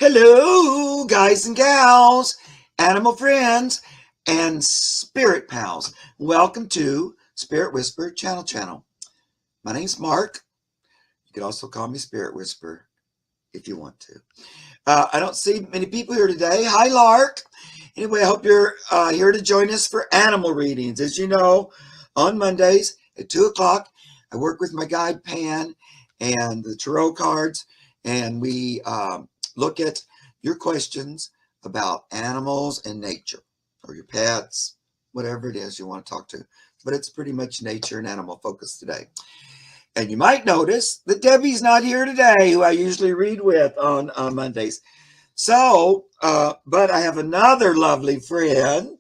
Hello, guys and gals, animal friends, and spirit pals. Welcome to Spirit Whisper Channel. My name's Mark. You can also call me Spirit Whisper if you want to. I don't see many people here today. Hi, Lark. Anyway, I hope you're here to join us for animal readings. As you know, on Mondays at 2 o'clock, I work with my guide Pan and the tarot cards, and we look at your questions about animals and nature, or your pets, whatever it is you want to talk to. But it's pretty much nature and animal focused today. And you might notice that Debbie's not here today, who I usually read with on Mondays. So, but I have another lovely friend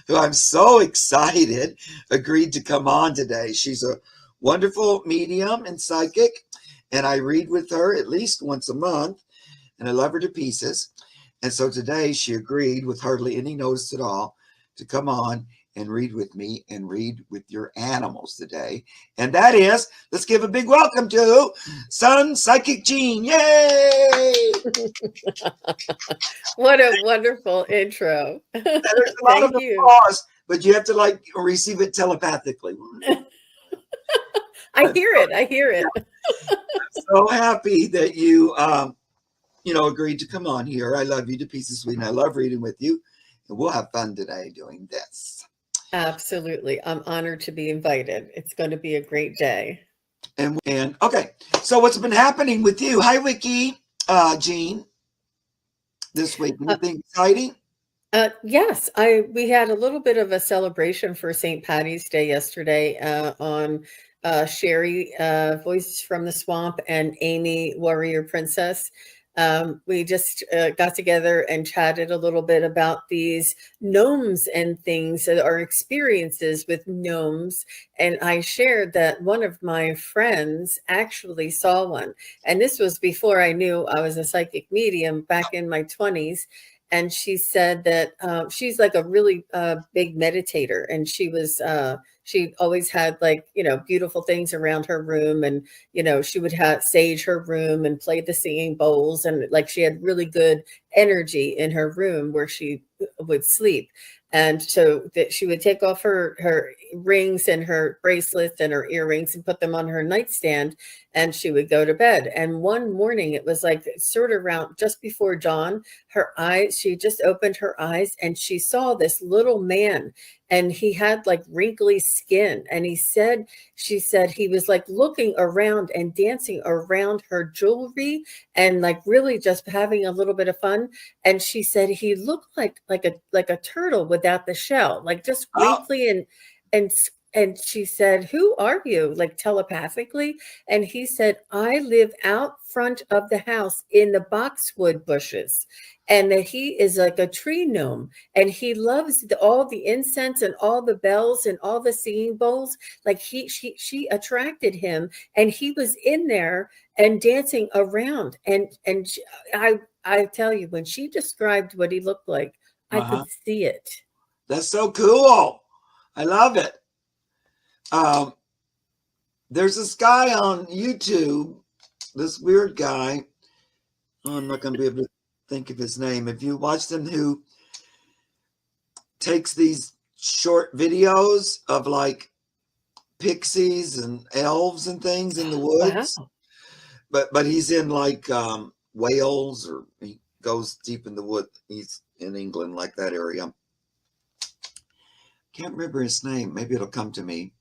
who I'm so excited agreed to come on today. She's a wonderful medium and psychic, and I read with her at least once a month, and I love her to pieces. And so today she agreed with hardly any notice at all to come on and read with me and read with your animals today. And that is, let's give a big welcome to Sun Psychic Jean. Yay! What a wonderful intro. There's a lot of applause, but you have to receive it telepathically. I hear it. I'm so happy that you agreed to come on here. I love you to pieces, sweet, and I love reading with you. And we'll have fun today doing this. Absolutely. I'm honored to be invited. It's going to be a great day. And okay, so what's been happening with you? Hi, Wiki, Jean, this week. Anything exciting? Yes, we had a little bit of a celebration for St. Patty's Day yesterday on Sherry, Voices from the Swamp, and Amy, Warrior Princess. We just got together and chatted a little bit about these gnomes and things, our experiences with gnomes. And I shared that one of my friends actually saw one. And this was before I knew I was a psychic medium, back in my 20s. And she said that she's like a really big meditator, and she always had beautiful things around her room, and she would have sage her room and play the singing bowls, and like she had really good energy in her room where she would sleep. And so that she would take off her rings and her bracelets and her earrings and put them on her nightstand, and she would go to bed. And one morning, it was like sort of around just before dawn, she just opened her eyes and she saw this little man, and he had like wrinkly skin. And she said he was like looking around and dancing around her jewelry and like really just having a little bit of fun. And she said he looked like a turtle without the shell, like just wrinkly and and she said, "Who are you?" Like telepathically. And he said, "I live out front of the house in the boxwood bushes." And that he is like a tree gnome, and he loves all the incense and all the bells and all the singing bowls. Like she attracted him, and he was in there and dancing around. And I tell you, when she described what he looked like, I could see it. That's so cool. I love it. There's this guy on YouTube, this weird guy. Oh, I'm not going to be able to think of his name. If you watch them, who takes these short videos of like pixies and elves and things in the woods. Wow. But he's in like Wales, or he goes deep in the wood. He's in England, like that area. Can't remember his name. Maybe it'll come to me.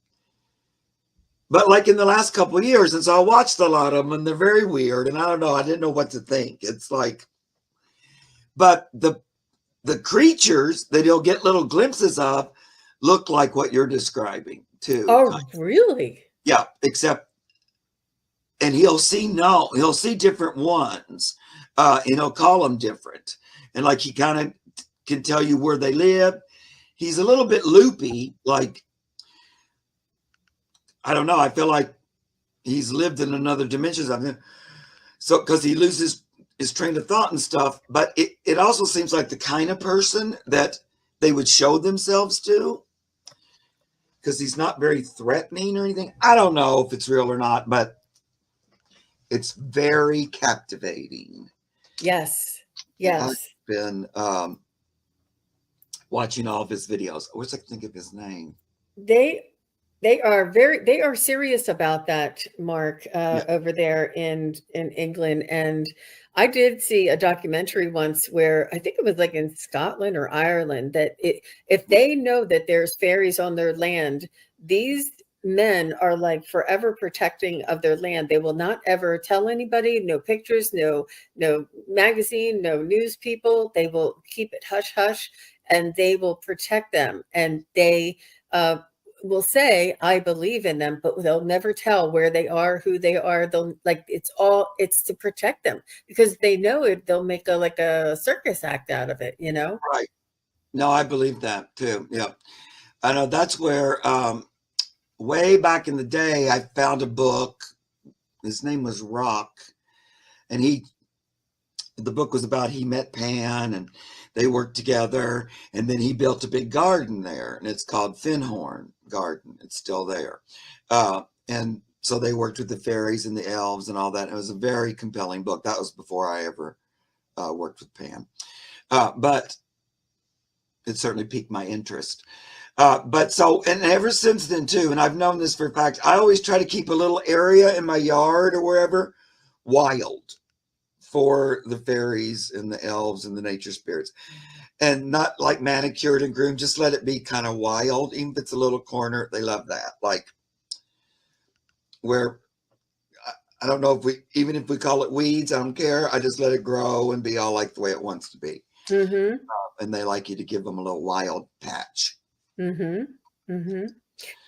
But like in the last couple of years, and so I watched a lot of them, and they're very weird. And I don't know, I didn't know what to think. It's like, but the creatures that you'll get little glimpses of look like what you're describing too. Oh, really? Yeah, except, and he'll see different ones, and he'll call them different. And like he kind of can tell you where they live. He's a little bit loopy, like, I don't know. I feel like he's lived in another dimension. So, because he loses his train of thought and stuff, but it also seems like the kind of person that they would show themselves to, because he's not very threatening or anything. I don't know if it's real or not, but it's very captivating. Yes. And I've Yes. been watching all of his videos. I wish I could think of his name. They they are serious about that, Mark, Yeah, over there in England. And I did see a documentary once where I think it was like in Scotland or Ireland that if they know that there's fairies on their land, these men are like forever protecting of their land. They will not ever tell anybody, no pictures, no magazine, no news people. They will keep it hush hush, and they will protect them. And they uh, will say, I believe in them, but they'll never tell where they are, who they are. They'll like it's to protect them because they know it, they'll make a like a circus act out of it, you know? right. No, I believe that too. Yeah. I know that's where way back in the day I found a book. His name was Rock, and the book was about he met Pan and they worked together, and then he built a big garden there, and it's called Findhorn Garden. It's still there. And so they worked with the fairies and the elves and all that. It was a very compelling book. That was before I ever worked with Pan. But it certainly piqued my interest. But so, and ever since then too, and I've known this for a fact, I always try to keep a little area in my yard or wherever wild for the fairies and the elves and the nature spirits, and not like manicured and groomed. Just let it be kind of wild, even if it's a little corner. They love that. Like where I don't know if even if we call it weeds, I don't care. I just let it grow and be all like the way it wants to be. Mm-hmm. And they like you to give them a little wild patch. Mm-hmm. Mm-hmm.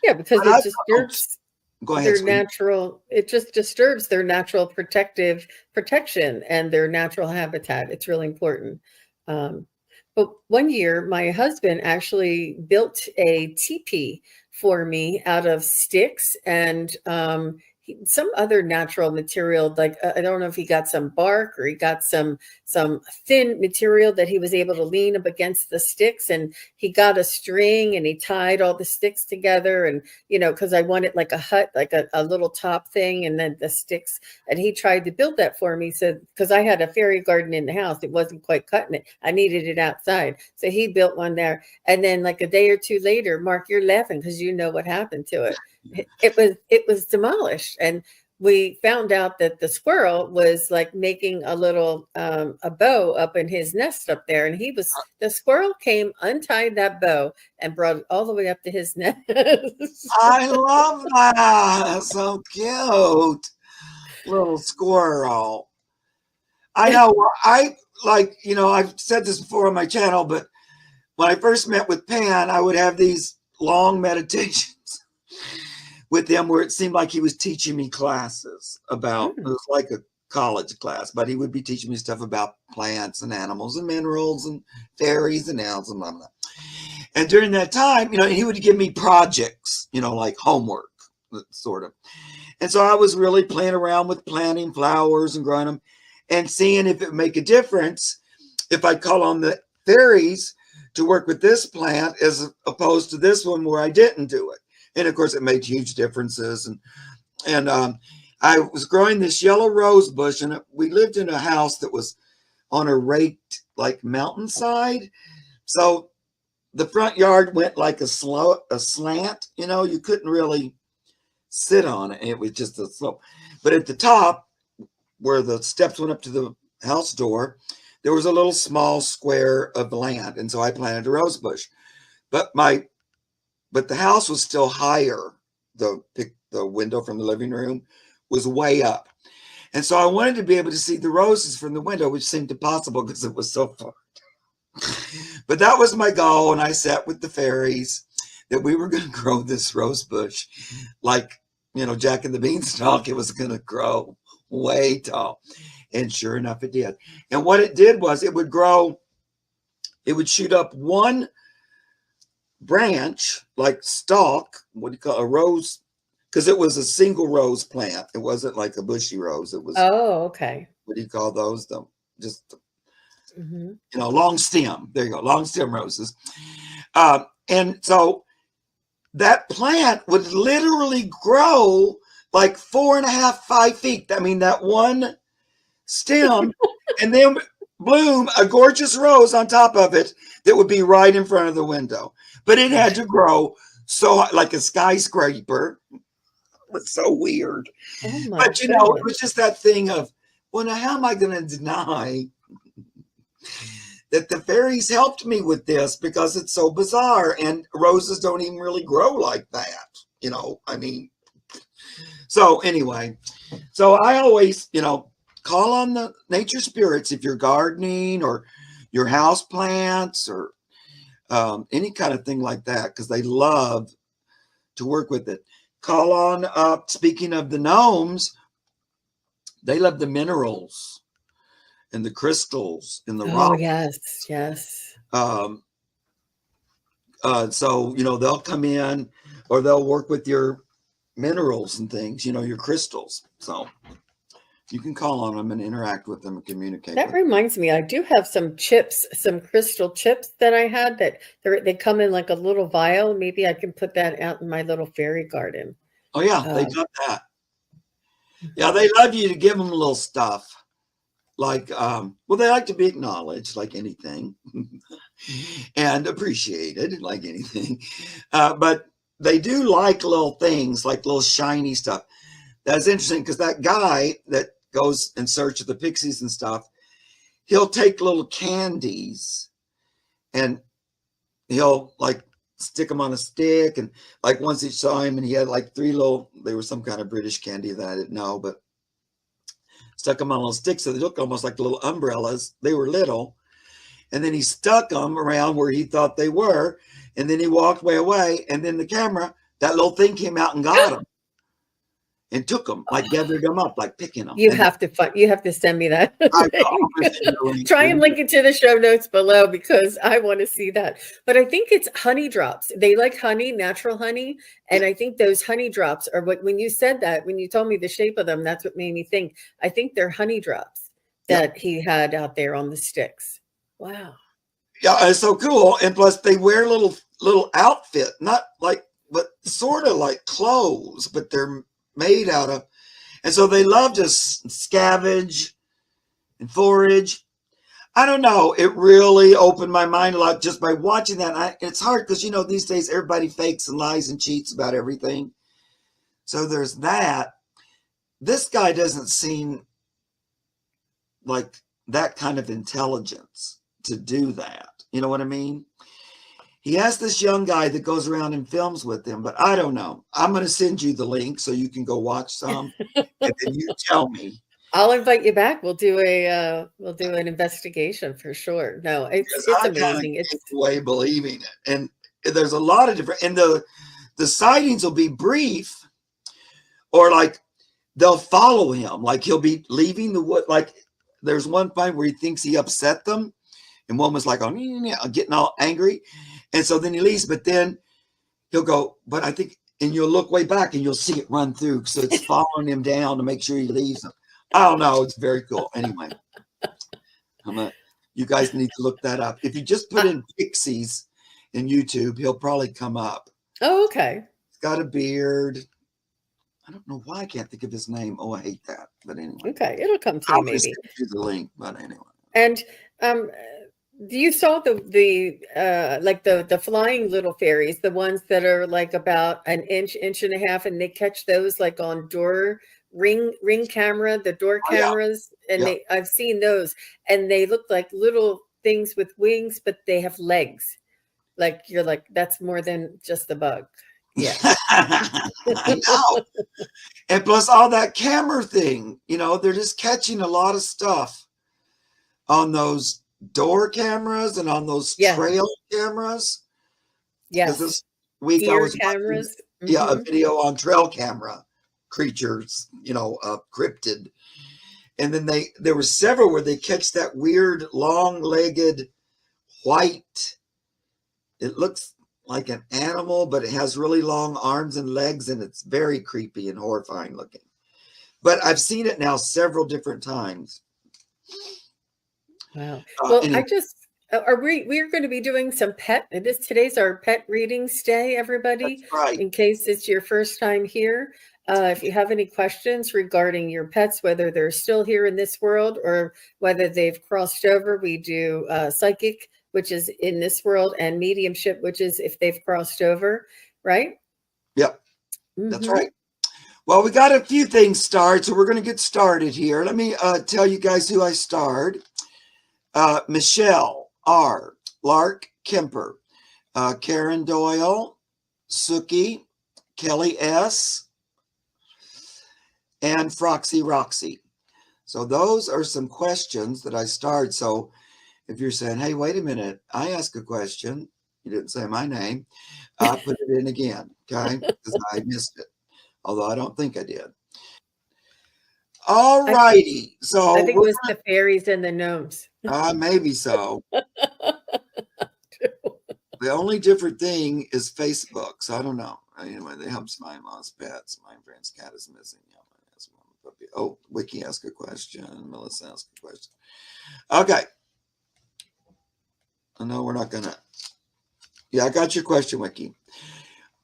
Yeah, because But it I don't. disturbs Go ahead, their sweetie. natural, it just disturbs their natural protective protection and their natural habitat. It's really important. Um, but one year, my husband actually built a teepee for me out of sticks and some other natural material. Like I don't know if he got some bark or he got some thin material that he was able to lean up against the sticks, and he got a string and he tied all the sticks together. And because I wanted like a hut, like a little top thing, and then the sticks. And he tried to build that for me. So, because I had a fairy garden in the house, it wasn't quite cutting it. I needed it outside. So he built one there. And then, like a day or two later, Mark, you're laughing because you know what happened to it. It was demolished. And we found out that the squirrel was like making a little a bow up in his nest up there, and the squirrel came, untied that bow, and brought it all the way up to his nest. I love that. So cute. Little squirrel. I know. I like, I've said this before on my channel, but when I first met with Pan, I would have these long meditations with him where it seemed like he was teaching me classes about, it Mm. was like a college class, but he would be teaching me stuff about plants and animals and minerals and fairies and elves and blah, blah. And during that time, he would give me projects, like homework, sort of. And so I was really playing around with planting flowers and growing them and seeing if it would make a difference if I call on the fairies to work with this plant as opposed to this one where I didn't do it. And of course, it made huge differences. And I was growing this yellow rose bush, and we lived in a house that was on a raked like mountainside. So the front yard went like a slant. You couldn't really sit on it. It was just a slope. But at the top, where the steps went up to the house door, there was a little small square of land, and so I planted a rose bush. But the house was still higher. The window from the living room was way up, and so I wanted to be able to see the roses from the window, which seemed impossible because it was so far. But that was my goal, and I sat with the fairies that we were going to grow this rose bush like Jack and the Beanstalk. It was going to grow way tall, and sure enough, it did. And what it did was it would grow. It would shoot up one branch, like stalk. What do you call a rose? Because it was a single rose plant. It wasn't like a bushy rose. It was, Oh, okay. what do you call those? Just Hmm. long stem. There you go, long stem roses. And so that plant would literally grow like 4.5, 5 feet. I mean, that one stem, and then bloom a gorgeous rose on top of it that would be right in front of the window. But it had to grow so like a skyscraper. It was so weird. Oh my But it goodness. was just that thing of, well, now how am I going to deny that the fairies helped me with this because it's so bizarre and roses don't even really grow like that. I mean, so anyway, so I always, call on the nature spirits if you're gardening or your house plants or any kind of thing like that, because they love to work with it. Call on, speaking of the gnomes, they love the minerals and the crystals and the Oh rock. yes, yes. So, they'll come in or they'll work with your minerals and things, your crystals. So you can call on them and interact with them and communicate That with them. reminds me, I do have some chips, some crystal chips that I had that they come in like a little vial. Maybe I can put that out in my little fairy garden. Oh, yeah, they Um, love that. Yeah, they love you to give them a little stuff. Like, well, they like to be acknowledged like anything and appreciated like anything. But they do like little things, like little shiny stuff. That's interesting because that guy that goes in search of the pixies and stuff, he'll take little candies and he'll like stick them on a stick. And like once he saw him and he had like three little, they were some kind of British candy that I didn't know, but stuck them on little sticks. So they looked almost like little umbrellas. They were little. And then he stuck them around where he thought they were. And then he walked way away. And then the camera, that little thing came out and got them and took them, like gathered them up, like picking them. you And have to send me that I link. Try and link it to the show notes below because I want to see that. But I think it's honey drops. They like honey, natural honey. And I think those honey drops are what, when you said that, when you told me the shape of them, that's what made me think. I think they're honey drops that he had out there on the sticks. Wow. Yeah, it's so cool. And plus they wear little outfit, not like, but sort of like clothes, but they're made out of, and so they love to scavenge and forage. I don't know. It really opened my mind a lot just by watching that. It's hard because, these days everybody fakes and lies and cheats about everything. So there's that. This guy doesn't seem like that kind of intelligence to do that. You know what I mean? He has this young guy that goes around and films with him, but I don't know. I'm going to send you the link so you can go watch some, and then you tell me. I'll invite you back. We'll do an investigation for sure. No, it's I amazing. came It's away believing it, and there's a lot of different. And the sightings will be brief, or like they'll follow him. Like he'll be leaving the wood. Like there's one point where he thinks he upset them, and one was like, "Oh, getting all angry," and so then he leaves. But then he'll go, "But I think," and you'll look way back and you'll see it run through. So it's following him down to make sure he leaves them. I don't know. It's very cool. Anyway, you guys need to look that up. If you just put in pixies in YouTube, he'll probably come up. Oh, okay. He's got a beard. I don't know why I can't think of his name. Oh, I hate that. But anyway. Okay. It'll come to I'll you maybe. send you the link, but anyway. And you saw the like the flying little fairies, the ones that are like about an inch and a half, and they catch those like on door ring camera, the door cameras, and I've seen those, and they look like little things with wings, but they have legs. Like you're like, that's more than just a bug. Yeah. I know. And plus all that camera thing, they're just catching a lot of stuff on those door cameras and on those trail cameras. Yes. This week Deer I was cameras. watching, a video on trail camera creatures, cryptid. And then there were several where they catch that weird long-legged white. It looks like an animal, but it has really long arms and legs, and it's very creepy and horrifying looking. But I've seen it now several different times. Wow. Well, anyway. We're going to be doing some today's our pet readings day, everybody. That's right. In case it's your first time here. If you have any questions regarding your pets, whether they're still here in this world or whether they've crossed over, we do psychic, which is in this world, and mediumship, which is if they've crossed over, right? Yep, that's Mm-hmm. right. Well, we got a few things starred, so we're going to get started here. Let me tell you guys who I starred. Michelle R., Lark Kemper, Karen Doyle, Suki, Kelly S., and Froxy Roxy. So those are some questions that I starred. So if you're saying, hey, wait a minute, I asked a question, you didn't say my name, put it in again, okay? Because I missed it, although I don't think I did. All I, righty. I So think it was the fairies and the gnomes. maybe so. The only different thing is Facebook. So I don't know. Anyway, they helps my lost pets. My friend's cat is missing. Oh, Wiki asked a question. Melissa asked a question. Okay. No, we're not gonna. Yeah, I got your question, Wiki.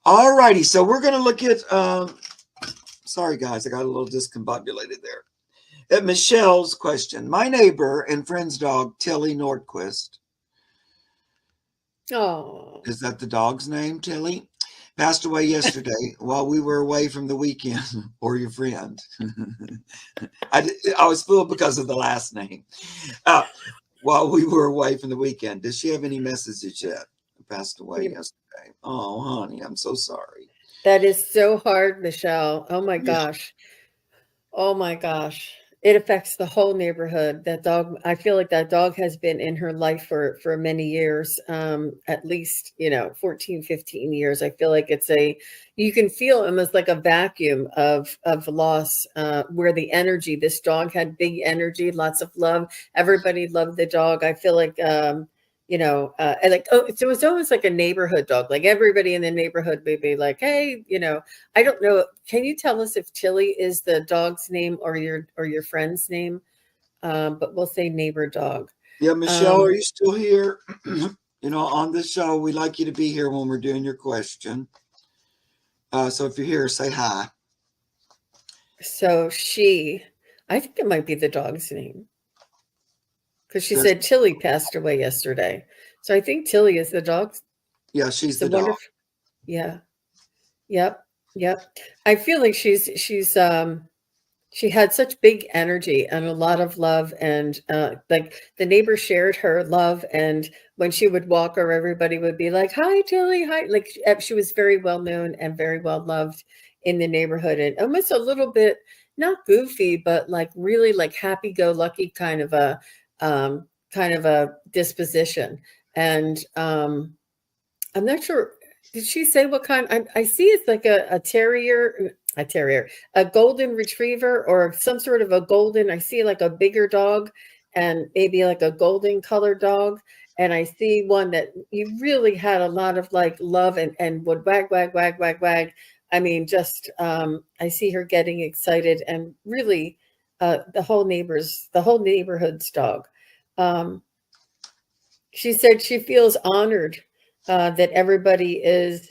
All righty. So we're gonna look at. Sorry, guys, I got a little discombobulated there. At Michelle's question, my neighbor and friend's dog Tilly Nordquist. Oh, Is that the dog's name, Tilly? Passed away yesterday while we were away from the weekend, or your friend. I was fooled because of the last name. While we were away from the weekend, does she have any messages yet? Passed away yesterday. Oh, honey, I'm so sorry. that is so hard, Michelle. Oh my Yeah. gosh. Oh my gosh. It affects the whole neighborhood. That dog, I feel like that dog has been in her life for many years, at least, 14, 15 years. I feel like you can feel almost like a vacuum of loss, where the energy, this dog had big energy, lots of love. Everybody loved the dog. I feel like, and like, oh, so it was almost like a neighborhood dog. Like everybody in the neighborhood would be like, hey, I don't know. Can you tell us if Tilly is the dog's name or your friend's name? But we'll say neighbor dog. Yeah, Michelle, are you still here? On this show, we like you to be here when we're doing your question. So if you're here, say hi. So I think it might be the dog's name because she That's, said Tilly passed away yesterday. So I think Tilly is the dog's. yeah, she's It's a the dog. wonderful. Yeah. Yep. Yep. I feel like she had such big energy and a lot of love, and like the neighbor shared her love, and when she would walk her, everybody would be like, hi Tilly, hi. Like she was very well known and very well loved in the neighborhood, and almost a little bit not goofy, but like really like happy-go-lucky kind of a disposition. And I'm not sure. Did she say what kind? I see it's like a terrier, a golden retriever, or some sort of a golden. I see like a bigger dog, and maybe like a golden colored dog. And I see one that you really had a lot of like love and would wag, wag, wag, wag, wag. I mean, just I see her getting excited and really the whole neighborhood's dog. Um, she said she feels honored that everybody is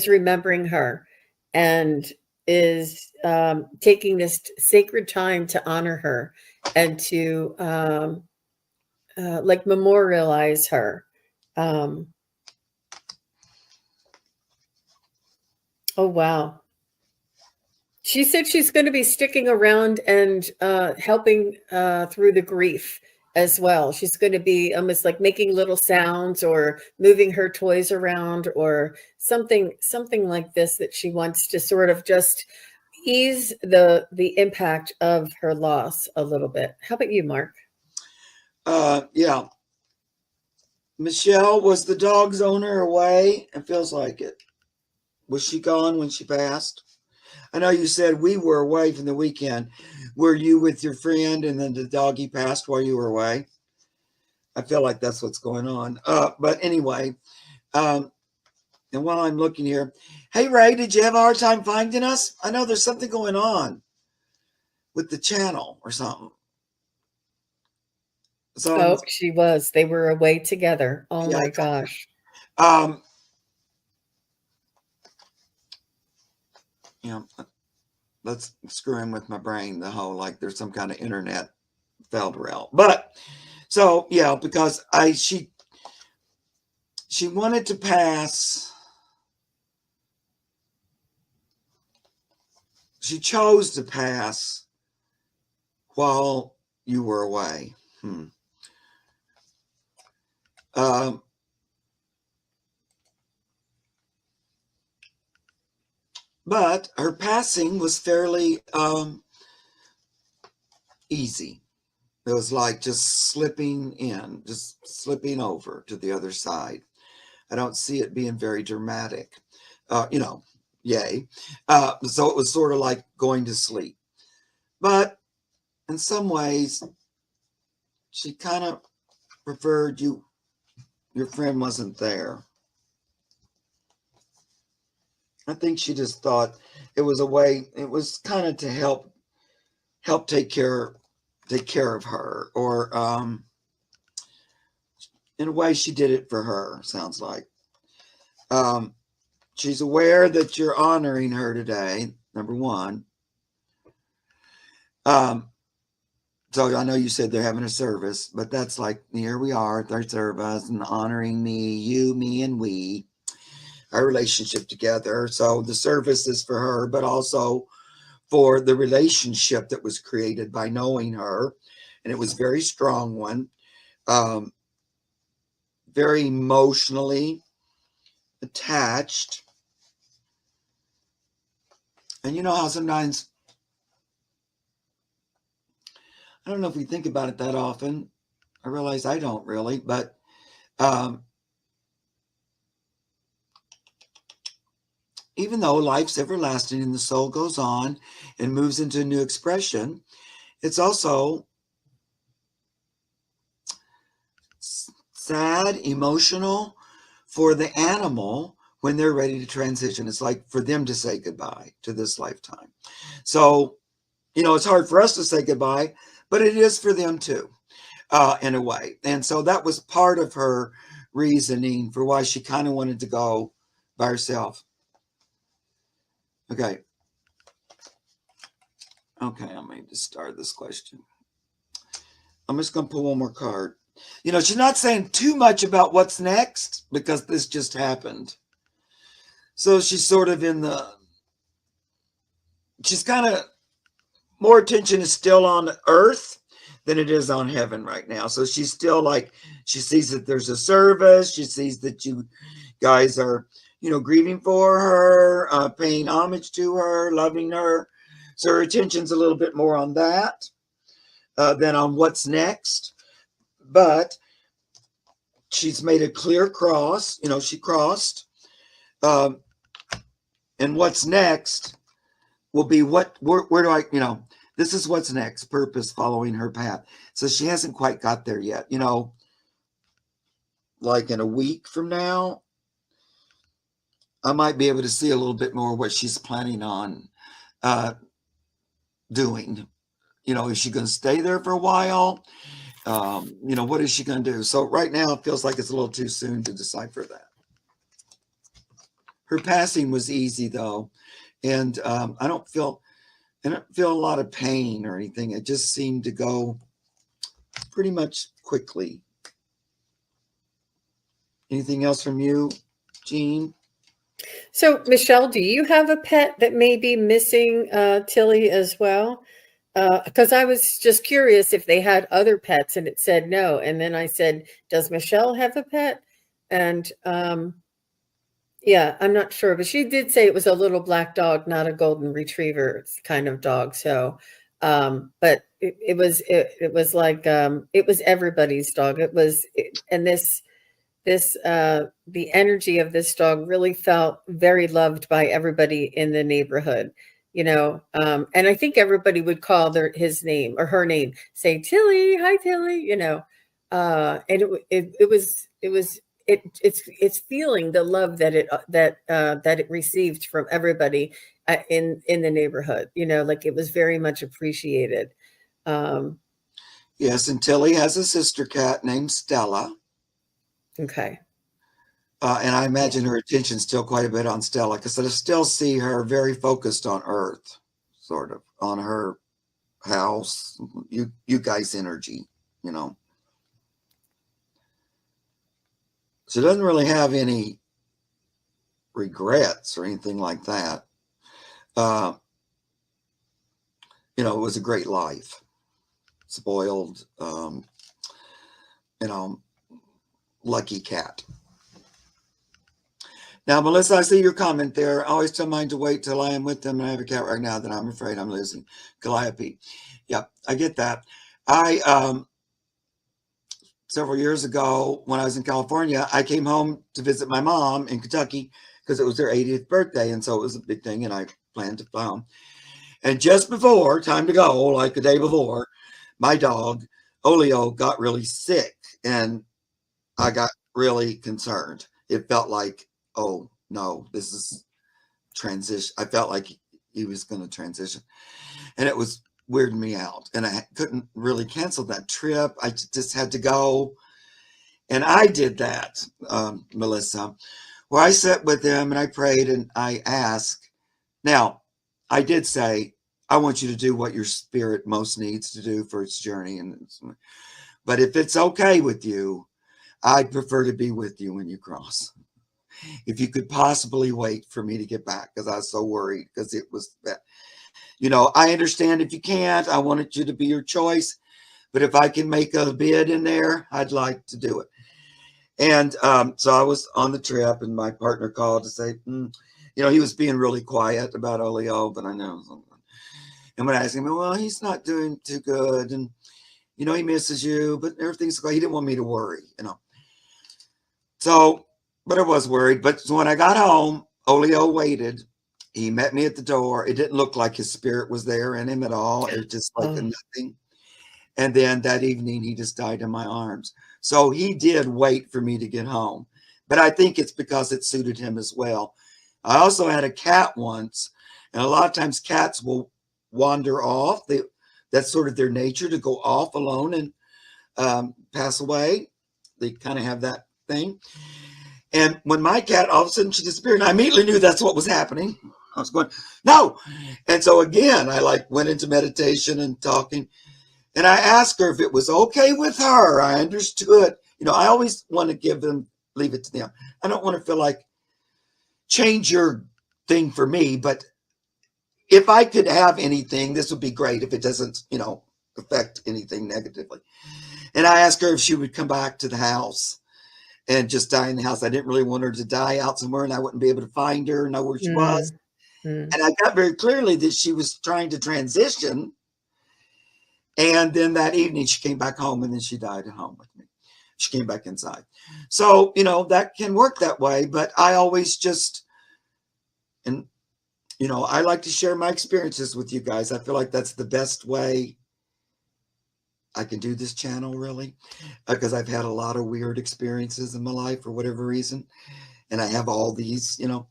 remembering her and is taking this sacred time to honor her and to like memorialize her. Um, oh wow. She said she's going to be sticking around and helping through the grief as well. She's going to be almost like making little sounds or moving her toys around or something like this, that she wants to sort of just ease the impact of her loss a little bit. How about you, Mark? Yeah. Michelle, was the dog's owner away? It feels like it. Was she gone when she passed? I know you said we were away from the weekend. Were you with your friend and then the doggy passed while you were away? I feel like that's what's going on. But anyway, and while I'm looking here, hey Ray, did you have a hard time finding us? I know there's something going on with the channel or something. Oh, she was. They were away together. Oh yeah, my gosh. Um, you know, that's screwing with my brain, the whole like there's some kind of internet failed rail. But so yeah, because she wanted to pass. She chose to pass while you were away. Um, but her passing was fairly easy. It was like just slipping in, just slipping over to the other side. I don't see it being very dramatic. Yay. So it was sort of like going to sleep. But in some ways, she kind of preferred your friend wasn't there. I think she just thought it was a way, it was kind of to help take care of her, or in a way she did it for her, sounds like. She's aware that you're honoring her today, number one. So I know you said they're having a service, but that's like, here we are at their service and honoring me, you, me, and we, our relationship together. So the service is for her, but also for the relationship that was created by knowing her. And it was a very strong one, very emotionally attached. And you know how sometimes, I don't know if we think about it that often. I realize I don't really, but even though life's everlasting and the soul goes on and moves into a new expression, it's also sad, emotional for the animal when they're ready to transition. It's like for them to say goodbye to this lifetime. So, it's hard for us to say goodbye, but it is for them too, in a way. And so that was part of her reasoning for why she kind of wanted to go by herself. Okay, I'm going to start this question. I'm just going to pull one more card. She's not saying too much about what's next because this just happened. So she's sort of she's kind of, more attention is still on earth than it is on heaven right now. So she's still like, she sees that there's a service. She sees that you guys are, grieving for her, paying homage to her, loving her. So her attention's a little bit more on that than on what's next. But she's made a clear cross. She crossed. And what's next will be where do I, this is what's next, purpose, following her path. So she hasn't quite got there yet. Like in a week from now, I might be able to see a little bit more what she's planning on doing. Is she going to stay there for a while? What is she going to do? So right now it feels like it's a little too soon to decipher that. Her passing was easy though. And I don't feel a lot of pain or anything. It just seemed to go pretty much quickly. Anything else from you, Jean? So, Michelle, do you have a pet that may be missing Tilly as well? Because I was just curious if they had other pets, and it said no. And then I said, does Michelle have a pet? And yeah, I'm not sure, but she did say it was a little black dog, not a golden retriever kind of dog. So, but it was like it was everybody's dog. And the energy of this dog really felt very loved by everybody in the neighborhood, and I think everybody would call his name or her name, say Tilly, hi Tilly, and it's feeling the love that it received from everybody in the neighborhood, like it was very much appreciated. Yes, and Tilly has a sister cat named Stella. Okay. And I imagine her attention's still quite a bit on Stella, because I still see her very focused on Earth, sort of, on her house, you guys' energy, you know. She doesn't really have any regrets or anything like that. You know, it was a great life. Spoiled, you know, lucky cat. Now, Melissa, I see your comment there. I always tell mine to wait till I am with them, and I have a cat right now that I'm afraid I'm losing. Calliope. Yeah, I get that. Several years ago, when I was in California, I came home to visit my mom in Kentucky because it was their 80th birthday, and so it was a big thing, and I planned to fly home. And just before time to go, like the day before, my dog Olio got really sick, and I got really concerned. It felt like, oh no, this is transition. I felt like he was going to transition, and it was weirding me out, and I couldn't really cancel that trip. I just had to go, and I did that, Melissa, where I sat with him and I prayed and I asked. Now, I did say, I want you to do what your spirit most needs to do for its journey, but if it's okay with you, I'd prefer to be with you when you cross. If you could possibly wait for me to get back, because I was so worried, because it was that, you know, I understand if you can't, I wanted you to be your choice, but if I can make a bid in there, I'd like to do it. And so I was on the trip, and my partner called to say, you know, he was being really quiet about Olio, but I know. And when I asked him, well, he's not doing too good, and you know, he misses you, but everything's okay. He didn't want me to worry, you know. So, but I was worried. But when I got home, Olio waited. He met me at the door. It didn't look like his spirit was there in him at all. It was just like nothing. And then that evening, he just died in my arms. So he did wait for me to get home. But I think it's because it suited him as well. I also had a cat once, and a lot of times cats will wander off. That's sort of their nature, to go off alone and pass away. They kind of have that thing. And when my cat, all of a sudden she disappeared, and I immediately knew that's what was happening. I was going, no. And so again, I like went into meditation and talking, and I asked her if it was okay with her. I understood. You know, I always want to leave it to them. I don't want to feel like change your thing for me, but if I could have anything, this would be great if it doesn't, you know, affect anything negatively. And I asked her if she would come back to the house and just die in the house. I didn't really want her to die out somewhere, and I wouldn't be able to find her, know where she was. And I got very clearly that she was trying to transition. And then that evening she came back home, and then she died at home with me. She came back inside. So, you know, that can work that way, but I always just, and, you know, I like to share my experiences with you guys. I feel like that's the best way I can do this channel, really, because I've had a lot of weird experiences in my life for whatever reason. And I have all these, you know,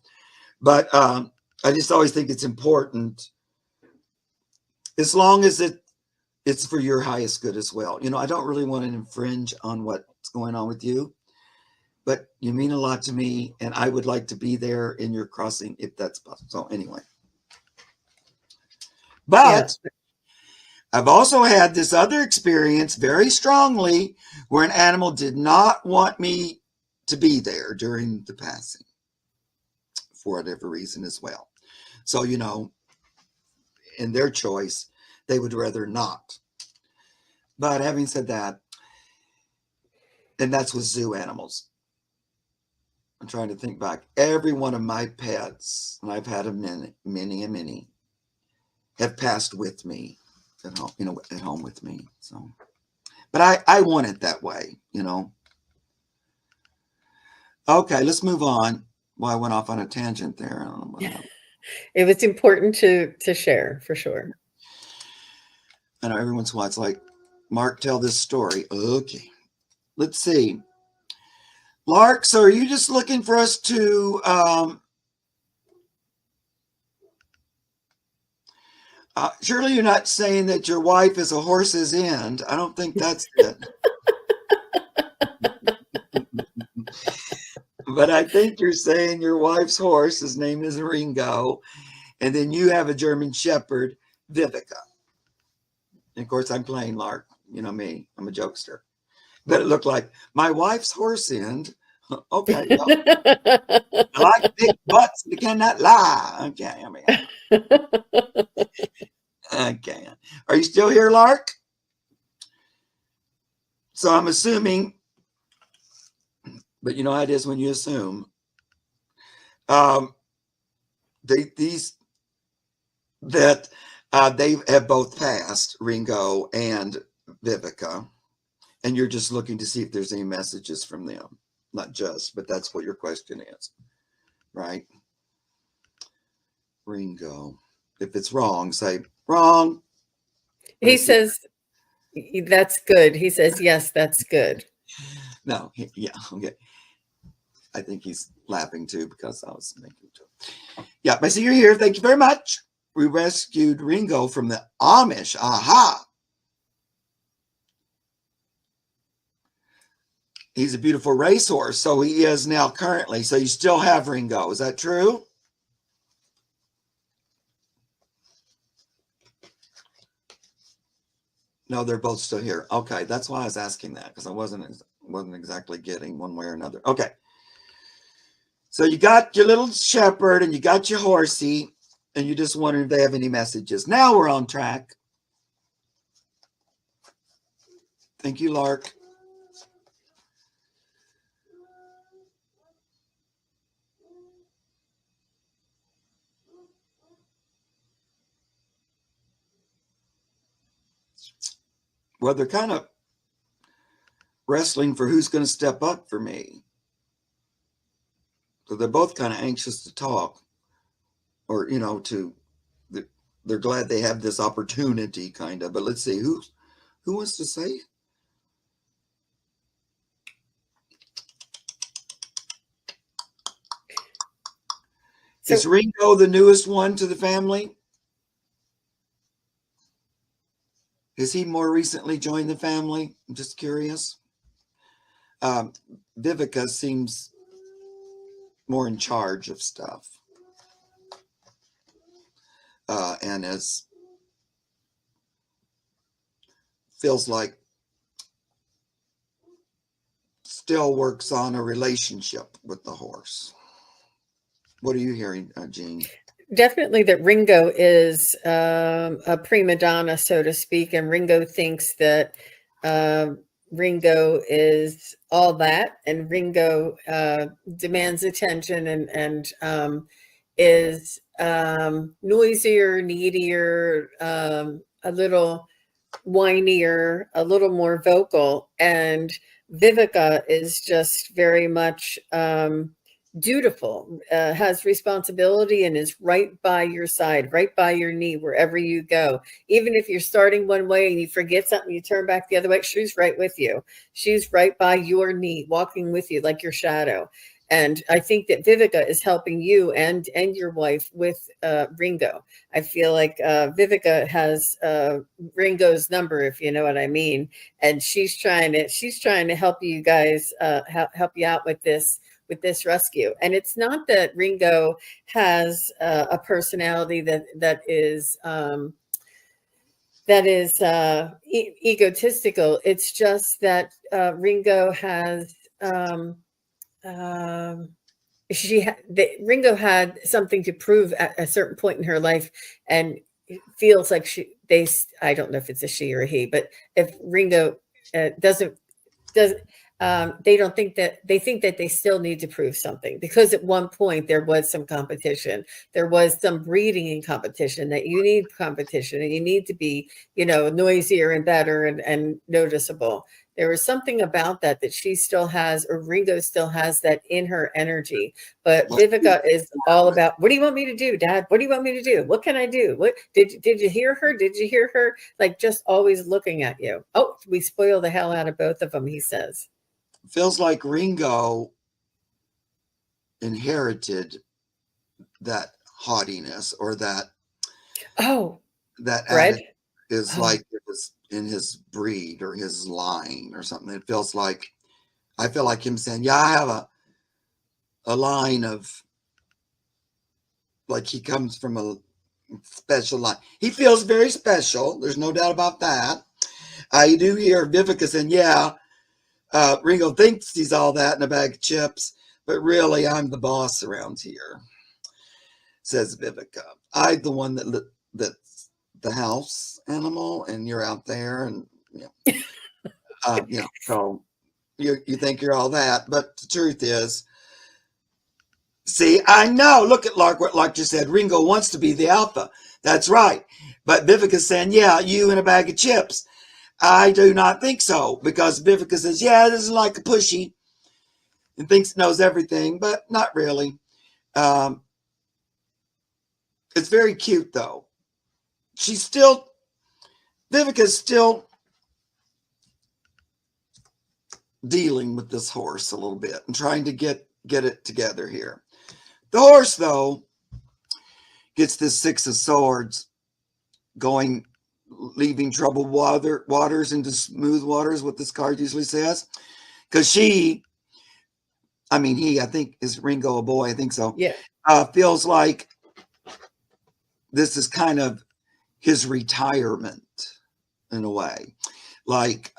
but I just always think it's important, as long as it's for your highest good as well. You know, I don't really want to infringe on what's going on with you, but you mean a lot to me, and I would like to be there in your crossing if that's possible. So anyway, but I've also had this other experience very strongly where an animal did not want me to be there during the passing for whatever reason as well. So, you know, in their choice, they would rather not. But having said that, and that's with zoo animals. I'm trying to think back. Every one of my pets, and I've had many, have passed with me at home, you know, at home with me. So, but I want it that way, you know. Okay, let's move on. Well, I went off on a tangent there. I don't know what happened. It was important to share, for sure. I know every once in a while it's like, Mark, tell this story. Okay, let's see. Lark, so are you just looking for us to surely you're not saying that your wife is a horse's end. I don't think that's it. But I think you're saying your wife's horse, his name is Ringo, and then you have a German Shepherd, Vivica. And of course, I'm playing Lark. You know me, I'm a jokester. But it looked like my wife's horse end. Okay, well, I like big butts, but cannot lie. Okay, I mean, okay. Are you still here, Lark? So I'm assuming, but you know how it is when you assume. These that they have both passed, Ringo and Vivica, and you're just looking to see if there's any messages from them. Not just, but that's what your question is, right? Ringo. If it's wrong, say wrong. He says, that's good. He says, yes, that's good. No, yeah, okay. I think he's laughing too because I was making too. Yeah, I see you're here. Thank you very much. We rescued Ringo from the Amish. Aha. He's a beautiful racehorse. So he is now currently. So you still have Ringo. Is that true? No, they're both still here. Okay, that's why I was asking that, because I wasn't exactly getting one way or another. Okay. So you got your little shepherd and you got your horsey, and you just wondering if they have any messages. Now we're on track. Thank you, Lark. Well, they're kind of wrestling for who's going to step up for me. So they're both kind of anxious to talk, or, you know, they're glad they have this opportunity, kind of. But let's see, who wants to say? So, is Ringo the newest one to the family? Has he more recently joined the family? I'm just curious. Vivica seems more in charge of stuff. And feels like still works on a relationship with the horse. What are you hearing, Jean? Definitely that Ringo is a prima donna, so to speak, and Ringo thinks that Ringo is all that, and Ringo demands attention and is noisier, needier, a little whinier, a little more vocal, and Vivica is just very much dutiful, has responsibility, and is right by your side, right by your knee, wherever you go. Even if you're starting one way and you forget something, you turn back the other way, she's right with you. She's right by your knee, walking with you like your shadow. And I think that Vivica is helping you and your wife with Ringo. I feel like Vivica has Ringo's number, if you know what I mean, and she's trying to help you guys help you out with this rescue. And it's not that Ringo has a personality that is egotistical. It's just that Ringo has Ringo had something to prove at a certain point in her life, and it feels like I don't know if it's a she or a he, but if Ringo doesn't they think that they still need to prove something, because at one point there was some competition, there was some breeding in competition, that you need competition and you need to be, noisier and better and noticeable. There was something about that she still has, or Ringo still has, that in her energy. But Vivica is all about, what do you want me to do, Dad? What do you want me to do? What can I do? What did you hear her? Did you hear her? Like, just always looking at you. Oh, we spoil the hell out of both of them, he says. Feels like Ringo inherited that haughtiness, or that bread is like it was in his breed or his line or something. It feels like, I feel like him saying, yeah, a line of, like he comes from a special line. He feels very special. There's no doubt about that. I do hear Vivica saying, yeah, Ringo thinks he's all that in a bag of chips, but really I'm the boss around here, says Vivica. I'm the one that's the house animal, and you're out there, and so you think you're all that, but the truth is, see, I know. Look at Lark. What Lark just said. Ringo wants to be the alpha. That's right. But Vivica's saying, yeah, you in a bag of chips. I do not think so, because Vivica says, yeah, this is like a pushy and thinks knows everything, but not really. It's very cute, though. Vivica's still dealing with this horse a little bit and trying to get it together here. The horse, though, gets this 6 of Swords going, leaving troubled waters into smooth waters, what this card usually says. Because I think, is Ringo a boy? I think so. Yeah. Feels like this is kind of his retirement in a way. Like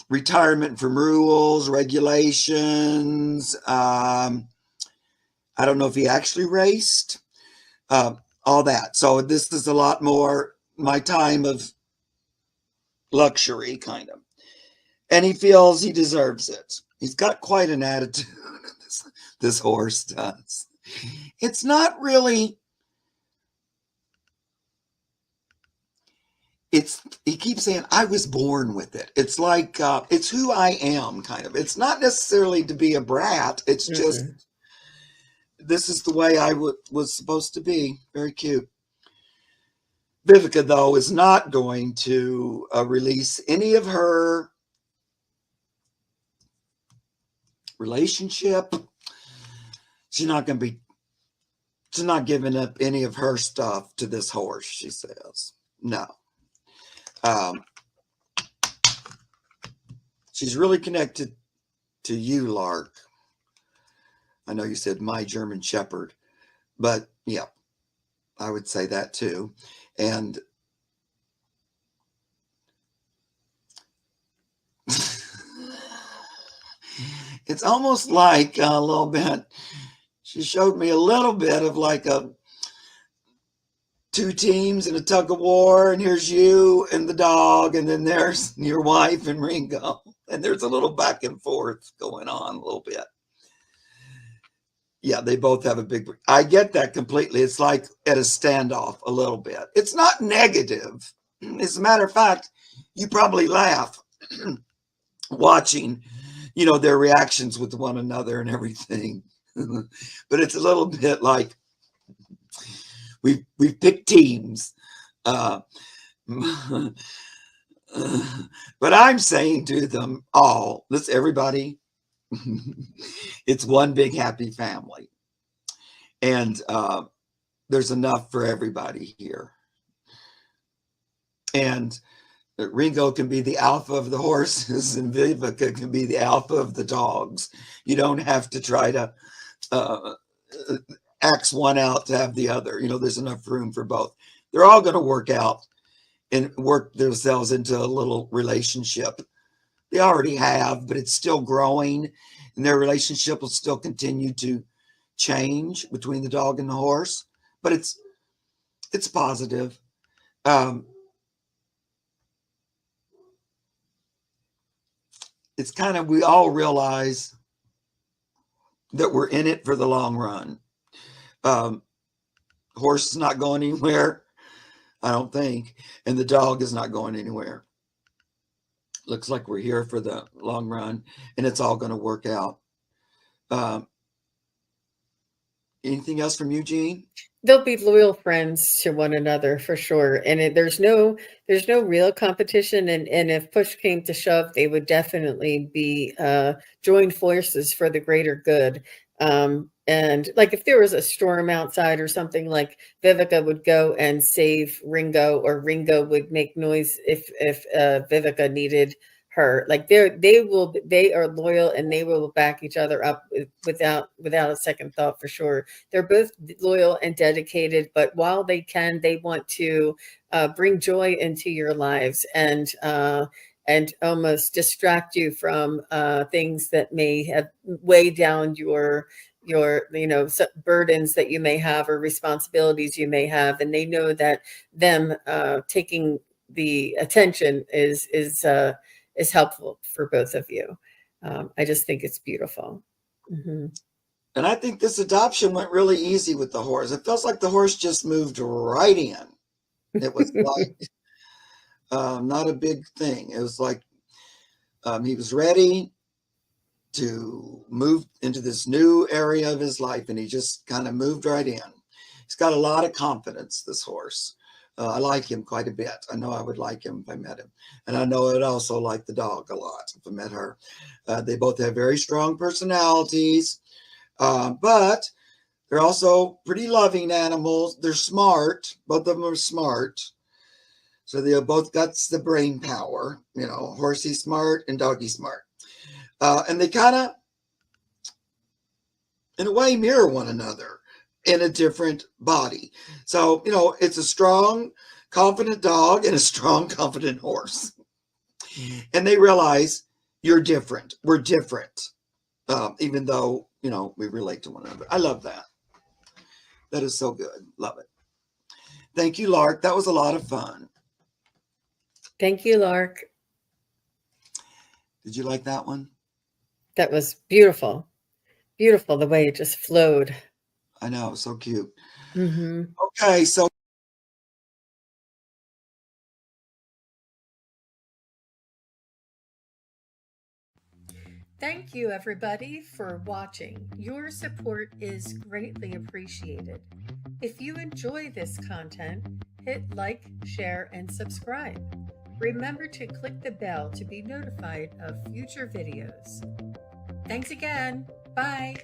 retirement from rules, regulations. I don't know if he actually raced. All that. So this is a lot more my time of luxury, kind of. And he feels he deserves it. He's got quite an attitude, this horse does. It's not really, he keeps saying, I was born with it. It's like, it's who I am, kind of. It's not necessarily to be a brat. It's just, this is the way I was supposed to be. Very cute. Vivica, though, is not going to release any of her relationship. She's not giving up any of her stuff to this horse, she says. No. She's really connected to you, Lark. I know you said my German Shepherd, but yeah, I would say that too. And it's almost like a little bit, she showed me a little bit of like two teams in a tug of war, and here's you and the dog, and then there's your wife and Ringo, and there's a little back and forth going on a little bit. Yeah, they both have a big, I get that completely. It's like at a standoff a little bit. It's not negative. As a matter of fact, you probably laugh watching, their reactions with one another and everything. But it's a little bit like we've picked teams. But I'm saying to them all, everybody, it's one big happy family, and there's enough for everybody here. And Ringo can be the alpha of the horses, and Vivica can be the alpha of the dogs. You don't have to try to axe one out to have the other. There's enough room for both. They're all going to work out and work themselves into a little relationship. They already have, but it's still growing, and their relationship will still continue to change between the dog and the horse. But it's positive. It's kind of, we all realize that we're in it for the long run. Horse is not going anywhere, I don't think, and the dog is not going anywhere. Looks like we're here for the long run, and it's all going to work out. Anything else from Eugene? They'll be loyal friends to one another for sure, and there's no real competition. And if push came to shove, they would definitely be join forces for the greater good. And like if there was a storm outside or something, like Vivica would go and save Ringo, or Ringo would make noise if Vivica needed her. Like they are loyal and they will back each other up without a second thought for sure. They're both loyal and dedicated, but while they can, they want to bring joy into your lives and almost distract you from things that may have weighed down your burdens that you may have or responsibilities you may have, and they know that them taking the attention is helpful for both of you. I just think it's beautiful. Mm-hmm. And I think this adoption went really easy with the horse. It feels like the horse just moved right in. It was like not a big thing. It was like he was ready to move into this new area of his life, and he just kind of moved right in. He's got a lot of confidence, this horse. I like him quite a bit. I know I would like him if I met him. And I know I'd also like the dog a lot if I met her. They both have very strong personalities, but they're also pretty loving animals. They're smart. Both of them are smart. So they both got the brain power, horsey smart and doggy smart. And they kind of, in a way, mirror one another in a different body. So, it's a strong, confident dog and a strong, confident horse. And they realize you're different. We're different. Even though, we relate to one another. I love that. That is so good. Love it. Thank you, Lark. That was a lot of fun. Thank you, Lark. Did you like that one? That was beautiful. Beautiful, the way it just flowed. I know, so cute. Mm-hmm. Okay, so thank you, everybody, for watching. Your support is greatly appreciated. If you enjoy this content, hit like, share, and subscribe. Remember to click the bell to be notified of future videos. Thanks again. Bye.